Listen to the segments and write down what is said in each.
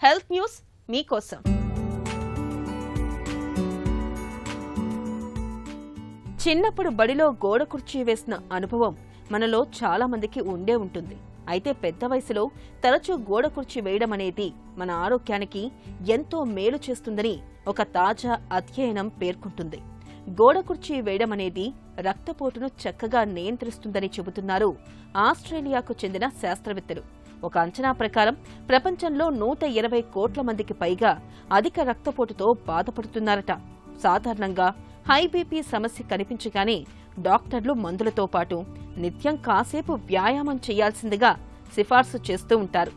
Health news మీకోసం. చిన్నప్పుడు బడిలో గోడ కుర్చీ వేసిన అనుభవం మనలో చాలా మందికి ఉండే ఉంటుంది. అయితే పెద్ద వయసులో తరచూ గోడ కుర్చీ వేయడం అనేది మన ఆరోగ్యానికి ఎంతో మేలు చేస్తుందని ఒక తాజా అధ్యయనం పేర్కొంటుంది. గోడ కుర్చీ వేయడం అనేది రక్తపోటును చక్కగా నియంత్రిస్తుందని చెబుతున్నారు ఆస్ట్రేలియాకు చెందిన శాస్త్రవేత్తలు. ఒక అంచనా ప్రకారం ప్రపంచంలో 120 కోట్ల మందికి పైగా అధిక రక్తపోటుతో బాధపడుతున్నారట. సాధారణంగా హై బీపీ సమస్య కనిపించగానే డాక్టర్లు మందులతో పాటు నిత్యం కాసేపు వ్యాయామం చేయాల్సిందిగా సిఫార్సు చేస్తూ ఉంటారు.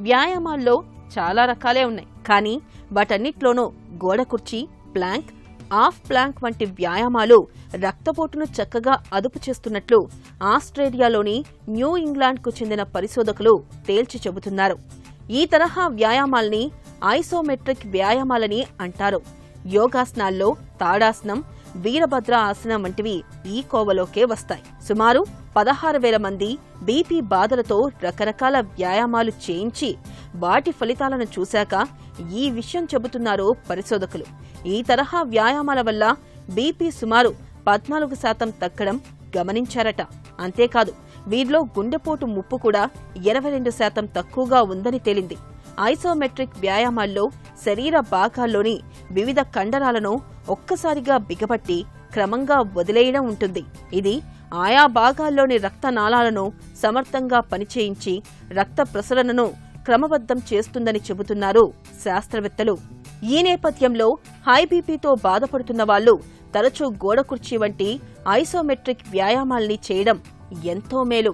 వ్యాయామాల్లో చాలా రకాలే ఉన్నాయి, కానీ వాటన్నిట్లోనూ గోడ కుర్చీ, ప్లాంక్, ఆఫ్ ప్లాంక్ వంటి వ్యాయామాలు రక్తపోటును చక్కగా అదుపు చేస్తున్నట్లు ఆస్ట్రేలియాలోని న్యూ ఇంగ్లాండ్కు చెందిన పరిశోధకులు తేల్చి చెబుతున్నారు. ఈ తరహా వ్యాయామాల్ని ఐసోమెట్రిక్ వ్యాయామాలని అంటారు. యోగాసనాల్లో తాడాసనం, వీరభద్ర ఆసనం వంటివి ఈ కోవలోకే వస్తాయి. సుమారు 16,000 మంది బీపీ బాధలతో రకరకాల వ్యాయామాలు చేయించి వాటి ఫలితాలను చూశాక ఈ విషయం చెబుతున్నారు పరిశోధకులు. ఈ తరహా వ్యాయామాల వల్ల బీపీ సుమారు 14% తగ్గడం గమనించారట. అంతేకాదు, వీరిలో గుండెపోటు ముప్పు కూడా 22% తక్కువగా ఉందని తేలింది. ఐసోమెట్రిక్ వ్యాయామాల్లో శరీర భాగాల్లోని వివిధ కండరాలను ఒక్కసారిగా బిగబట్టి క్రమంగా వదిలేయడం ఉంటుంది. ఇది ఆయా భాగాల్లోని రక్తనాళాలను సమర్థంగా పనిచేయించి రక్త ప్రసరణను క్రమబద్ధం చేస్తుందని చెబుతున్నారు శాస్త్రవేత్తలు. ఈ నేపథ్యంలో హై బీపీతో బాధపడుతున్న వాళ్లు తరచూ గోడ కుర్చీ వంటి ఐసోమెట్రిక్ వ్యాయామాల్ని చేయడం ఎంతో మేలు.